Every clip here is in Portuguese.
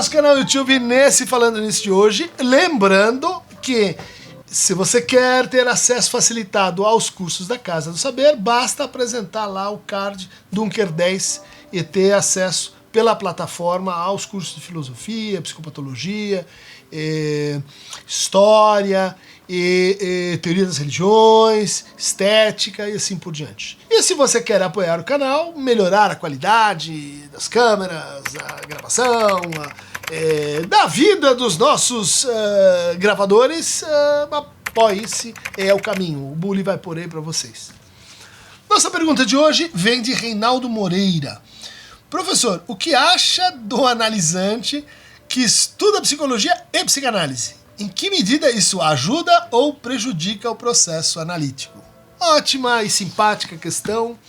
nosso canal YouTube nesse Falando Nisso de hoje. Lembrando que se você quer ter acesso facilitado aos cursos da Casa do Saber, basta apresentar lá o card Dunker 10 e ter acesso pela plataforma aos cursos de filosofia, psicopatologia, história, teoria das religiões, estética e assim por diante. E se você quer apoiar o canal, melhorar a qualidade das câmeras, a gravação, da vida dos nossos gravadores, apoie-se, é o caminho. O Bully vai pôr aí para vocês. Nossa pergunta de hoje vem de Reinaldo Moreira. Professor, o que acha do analisante que estuda psicologia e psicanálise? Em que medida isso ajuda ou prejudica o processo analítico? Ótima e simpática questão.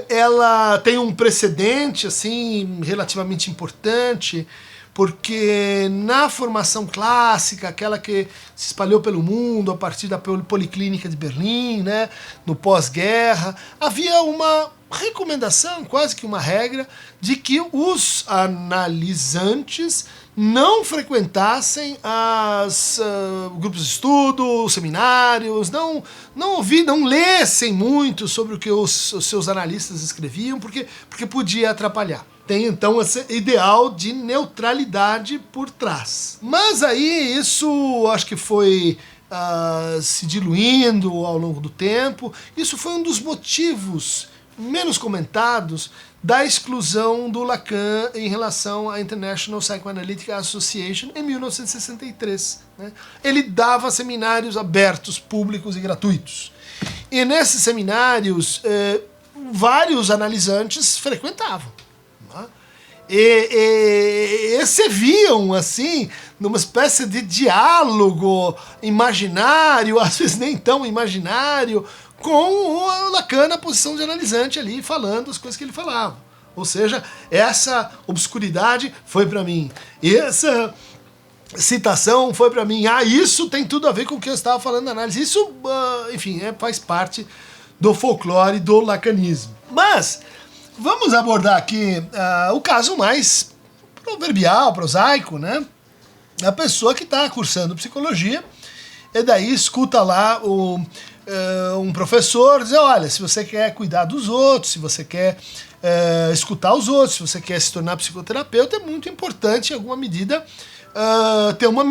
Ela tem um precedente assim relativamente importante, porque na formação clássica, aquela que se espalhou pelo mundo a partir da Policlínica de Berlim, né, no pós-guerra, havia uma recomendação, quase que uma regra, de que os analisantes não frequentassem grupos de estudo, seminários, não lessem muito sobre o que os seus analistas escreviam, porque podia atrapalhar. Tem então esse ideal de neutralidade por trás. Mas aí isso acho que foi se diluindo ao longo do tempo. Isso foi um dos motivos menos comentados da exclusão do Lacan em relação à International Psychoanalytic Association em 1963. Né? Ele dava seminários abertos, públicos e gratuitos. E nesses seminários, vários analisantes frequentavam. Né? E se viam, assim, numa espécie de diálogo imaginário, às vezes nem tão imaginário, com o Lacan na posição de analisante ali, falando as coisas que ele falava. Ou seja, essa obscuridade foi para mim. Essa citação foi para mim. Isso tem tudo a ver com o que eu estava falando na análise. Isso, enfim, faz parte do folclore do lacanismo. Mas vamos abordar aqui o caso mais proverbial, prosaico, né? A pessoa que está cursando psicologia e daí escuta lá um professor dizer, olha, se você quer cuidar dos outros, se você quer escutar os outros, se você quer se tornar psicoterapeuta, é muito importante, em alguma medida, ter uma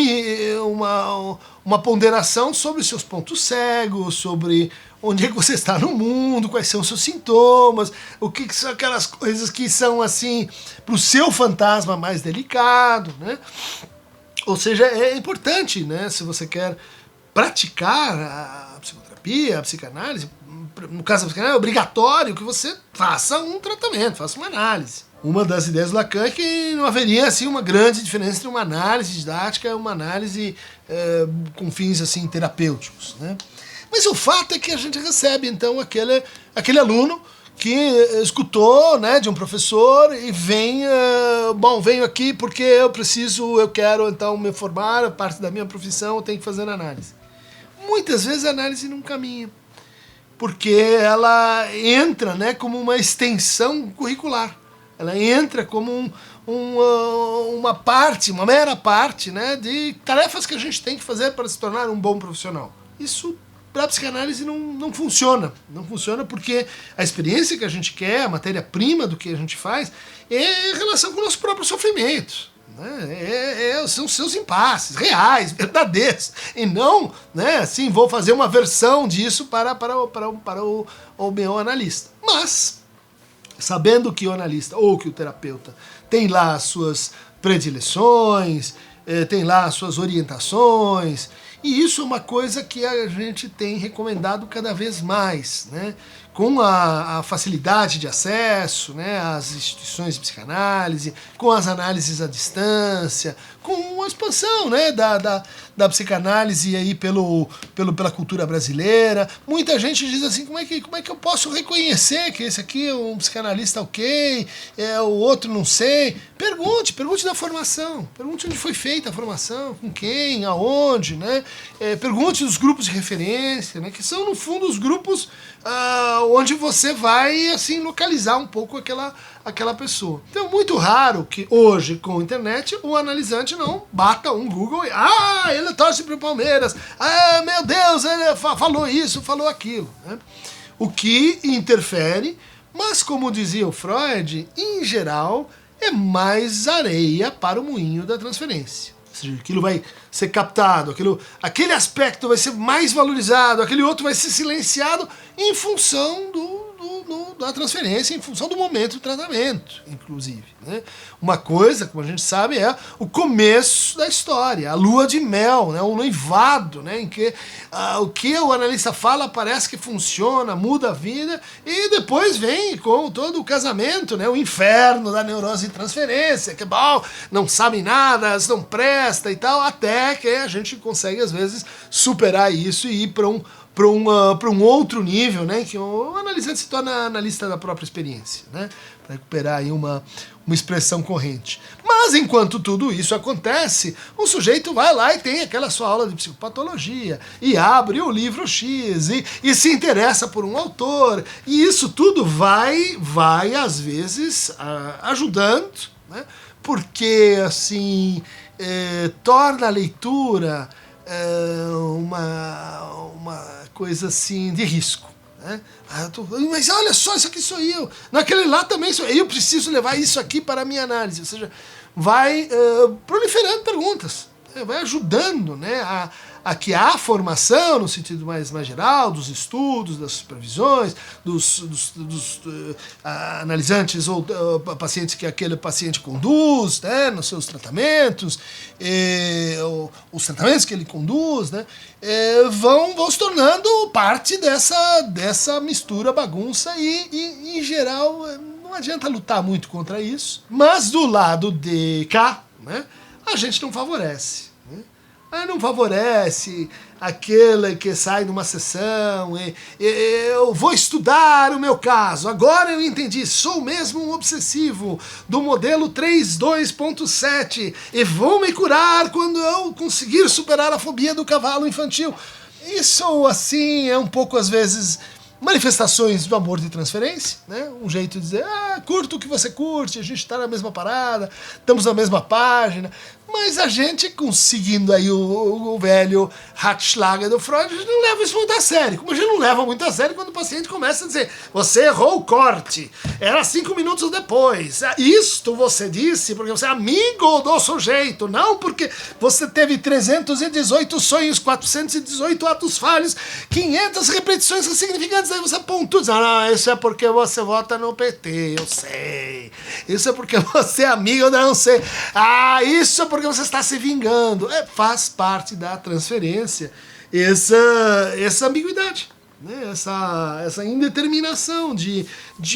ponderação sobre os seus pontos cegos, sobre onde é que você está no mundo, quais são os seus sintomas, o que são aquelas coisas que são, assim, para o seu fantasma mais delicado, né? Ou seja, é importante, né, se você quer praticar a psicoterapia, a psicanálise, no caso da psicanálise, é obrigatório que você faça um tratamento, faça uma análise. Uma das ideias do Lacan é que não haveria assim, uma grande diferença entre uma análise didática e uma análise com fins assim, terapêuticos. Né? Mas o fato é que a gente recebe então aquele aluno que escutou, né, de um professor e venho aqui porque eu quero então me formar, parte da minha profissão eu tenho que fazer análise. Muitas vezes a análise não caminha, porque ela entra, né, como uma extensão curricular. Ela entra como uma mera parte, né, de tarefas que a gente tem que fazer para se tornar um bom profissional. Isso para a psicanálise não funciona. Não funciona porque a experiência que a gente quer, a matéria-prima do que a gente faz, é em relação com o nosso próprio sofrimento. Né? São seus impasses reais, verdadeiros. E não, né, assim, vou fazer uma versão disso para o meu analista. Mas, sabendo que o analista ou que o terapeuta tem lá as suas predileções, tem lá as suas orientações, e isso é uma coisa que a gente tem recomendado cada vez mais, né? Com a facilidade de acesso, né, às instituições de psicanálise, com as análises à distância, com a expansão, né, da psicanálise aí pela cultura brasileira. Muita gente diz assim, como é que eu posso reconhecer que esse aqui é um psicanalista ok, o outro não sei? Pergunte da formação, pergunte onde foi feita a formação, com quem, aonde, né? Pergunte dos grupos de referência, né, que são no fundo os grupos onde você vai assim localizar um pouco aquela pessoa. Então é muito raro que hoje, com a internet, o analisante não bata um Google e ele torce pro Palmeiras, meu Deus, ele falou isso, falou aquilo, né? O que interfere, mas como dizia o Freud, em geral, é mais areia para o moinho da transferência. Ou seja, aquilo vai ser captado, aquele aspecto vai ser mais valorizado, aquele outro vai ser silenciado em função da transferência, em função do momento do tratamento, inclusive, né? Uma coisa, como a gente sabe, é o começo da história, a lua de mel, né? O noivado, né? Em que o que o analista fala parece que funciona, muda a vida, e depois vem com todo o casamento, né? O inferno da neurose de transferência, que bom, não sabem nada, não presta e tal, até que a gente consegue, às vezes, superar isso e ir para um outro nível, né, que o analisante se torna analista da própria experiência, né, para recuperar aí uma expressão corrente. Mas enquanto tudo isso acontece, o sujeito vai lá e tem aquela sua aula de psicopatologia, e abre o livro X, e se interessa por um autor, e isso tudo vai às vezes, ajudando, né, porque, assim, torna a leitura uma coisa assim de risco, né? Mas olha só, isso aqui sou eu, naquele lá também sou eu preciso levar isso aqui para a minha análise. Ou seja, vai proliferando perguntas, vai ajudando, né, a que a formação, no sentido mais geral, dos estudos, das supervisões, dos analisantes ou pacientes que aquele paciente conduz, né, nos seus tratamentos, os tratamentos que ele conduz, né, vão se tornando parte dessa mistura, bagunça, e em geral não adianta lutar muito contra isso, mas do lado de cá, né, a gente não favorece. Não favorece aquele que sai numa sessão eu vou estudar o meu caso, agora eu entendi, sou mesmo um obsessivo do modelo 3.2.7 e vou me curar quando eu conseguir superar a fobia do cavalo infantil. Isso, assim, é um pouco, às vezes, manifestações do amor de transferência, né? Um jeito de dizer, curto o que você curte, a gente está na mesma parada, estamos na mesma página, mas a gente, conseguindo aí o velho Ratschlager do Freud, a gente não leva isso muito a sério. Como a gente não leva muito a sério quando o paciente começa a dizer, você errou o corte, era 5 minutos depois, isto você disse porque você é amigo do sujeito, não porque você teve 318 sonhos, 418 atos falhos, 500 repetições insignificantes, aí você pontua, não, isso é porque você vota no PT, eu sei, isso é porque você é amigo, eu não sei, isso é porque você está se vingando. Faz parte da transferência essa ambiguidade, né? Essa indeterminação de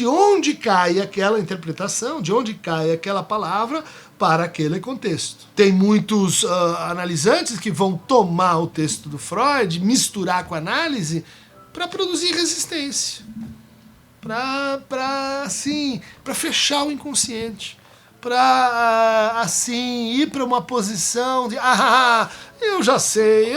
onde cai aquela interpretação, de onde cai aquela palavra para aquele contexto. Tem muitos analisantes que vão tomar o texto do Freud, misturar com a análise para produzir resistência, para fechar o inconsciente, para assim ir para uma posição de eu já sei,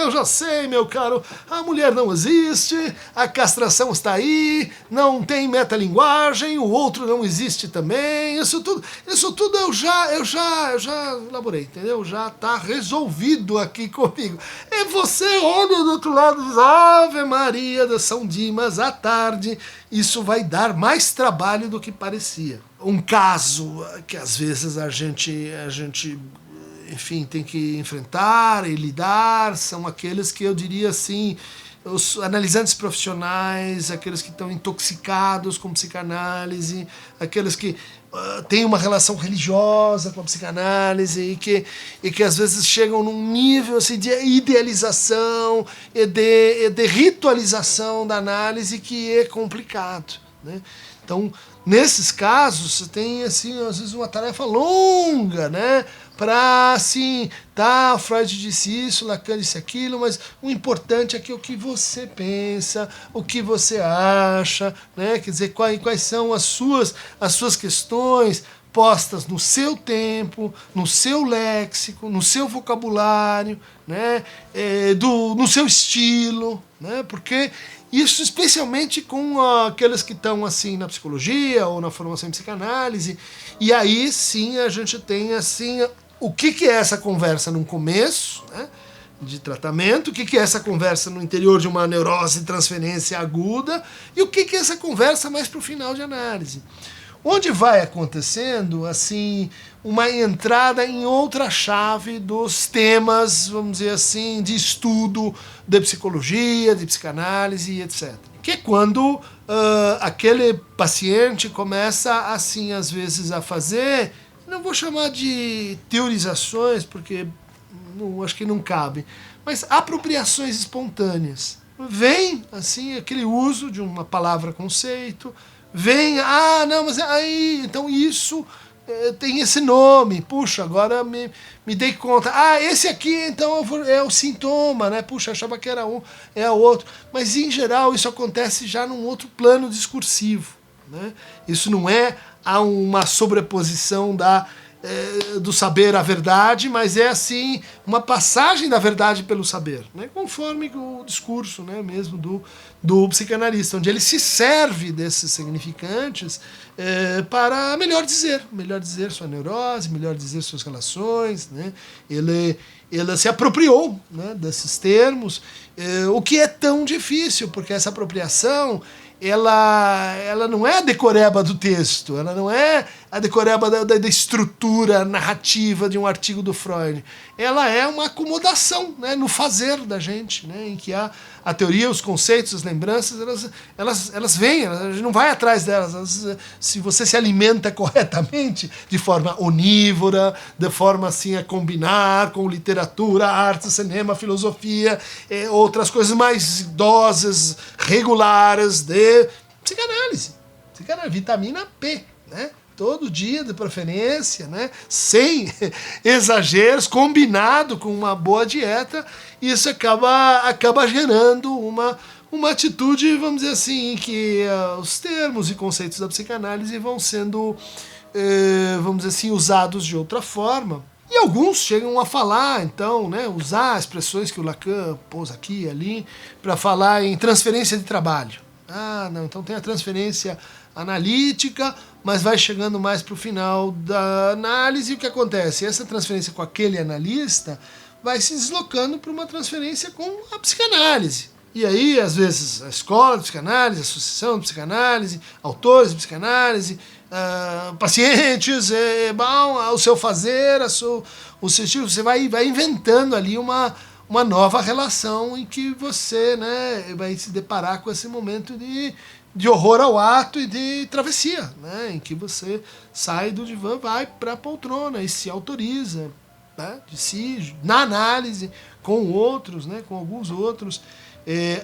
meu caro, a mulher não existe, a castração está aí, não tem metalinguagem, o outro não existe também, isso tudo eu já elaborei, entendeu? Já está resolvido aqui comigo. E você olha do outro lado e diz, Ave Maria da São Dimas, à tarde, isso vai dar mais trabalho do que parecia. Um caso que às vezes a gente enfim, tem que enfrentar e lidar, são aqueles que eu diria assim, os analisantes profissionais, aqueles que estão intoxicados com psicanálise, aqueles que têm uma relação religiosa com a psicanálise e que às vezes chegam num nível assim, de idealização e de ritualização da análise que é complicado, né? Então, nesses casos, você tem, assim, às vezes uma tarefa longa, né? Para, assim, Freud disse isso, Lacan disse aquilo, mas o importante é que o que você pensa, o que você acha, né? Quer dizer, quais são as suas questões, postas no seu tempo, no seu léxico, no seu vocabulário, né, no seu estilo, né, porque isso especialmente com aqueles que estão assim na psicologia ou na formação em psicanálise, e aí sim a gente tem assim o que é essa conversa no começo, né, de tratamento, o que é essa conversa no interior de uma neurose de transferência aguda, e o que é essa conversa mais para o final de análise. Onde vai acontecendo, assim, uma entrada em outra chave dos temas, vamos dizer assim, de estudo de psicologia, de psicanálise, etc. Que é quando aquele paciente começa, assim, às vezes a fazer, não vou chamar de teorizações, porque acho que não cabe, mas apropriações espontâneas. Vem, assim, aquele uso de uma palavra-conceito, vem, não, mas aí, então isso tem esse nome, puxa, agora me dei conta, esse aqui então é o sintoma, né, puxa, achava que era um, é o outro, mas em geral isso acontece já num outro plano discursivo, né? Isso não é uma sobreposição do saber à verdade, mas é assim uma passagem da verdade pelo saber, né? Conforme o discurso, né, mesmo do psicanalista, onde ele se serve desses significantes para melhor dizer sua neurose, melhor dizer suas relações, né? Ele se apropriou, né, desses termos, o que é tão difícil, porque essa apropriação ela não é a decoreba do texto, ela não é a decoreba da estrutura narrativa de um artigo do Freud. Ela é uma acomodação, né, no fazer da gente, né, em que a teoria, os conceitos, as lembranças, elas vêm, a gente não vai atrás delas. Se você se alimenta corretamente, de forma onívora, de forma assim a combinar com literatura, arte, cinema, filosofia, outras coisas mais doses, regulares de psicanálise, vitamina P, né? Todo dia de preferência, né? Sem exageros, combinado com uma boa dieta, isso acaba gerando uma atitude, vamos dizer assim, em que os termos e conceitos da psicanálise vão sendo, vamos dizer assim, usados de outra forma. E alguns chegam a falar, então, né, usar expressões que o Lacan pôs aqui e ali, para falar em transferência de trabalho. Não, então tem a transferência analítica, mas vai chegando mais para o final da análise, e o que acontece? Essa transferência com aquele analista vai se deslocando para uma transferência com a psicanálise. E aí, às vezes, a escola de psicanálise, a associação de psicanálise, autores de psicanálise, pacientes, o seu fazer, o seu estilo, você vai inventando ali uma nova relação em que você, né, vai se deparar com esse momento de horror ao ato e de travessia, né, em que você sai do divã, vai para a poltrona e se autoriza, né, de si, na análise, com outros, né, com alguns outros,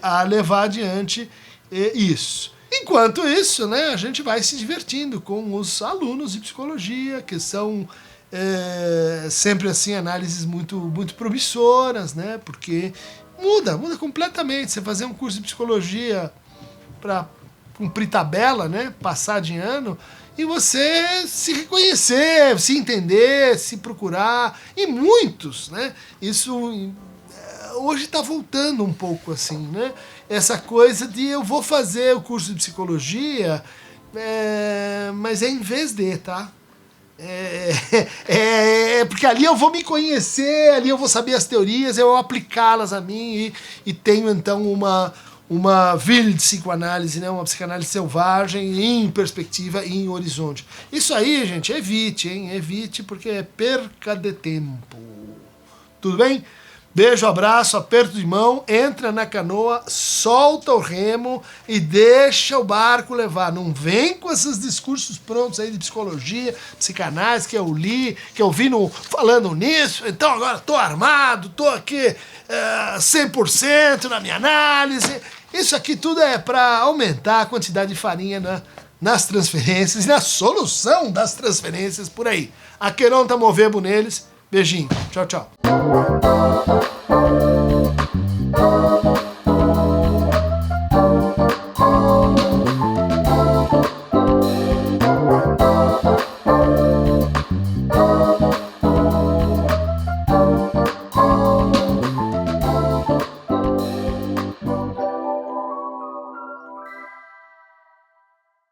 a levar adiante isso. Enquanto isso, né, a gente vai se divertindo com os alunos de psicologia, que são sempre assim análises muito, muito promissoras, né, porque muda completamente. Você fazer um curso de psicologia para cumprir tabela, né, passar de ano, e você se reconhecer, se entender, se procurar, e muitos, né, isso hoje está voltando um pouco assim, né, essa coisa de eu vou fazer o curso de psicologia, mas em vez de, tá? Porque ali eu vou me conhecer, ali eu vou saber as teorias, eu vou aplicá-las a mim e tenho então uma wilde psicoanálise, né, uma psicanálise selvagem em perspectiva e em horizonte. Isso aí, gente, evite, hein? Evite, porque é perca de tempo. Tudo bem? Beijo, abraço, aperto de mão, entra na canoa, solta o remo e deixa o barco levar. Não vem com esses discursos prontos aí de psicologia, psicanálise, que eu li, que eu vi falando nisso, então agora tô armado, tô aqui 100% na minha análise. Isso aqui tudo é para aumentar a quantidade de farinha nas transferências e na solução das transferências por aí. Aqueron tá movendo neles. Beijinho. Tchau, tchau.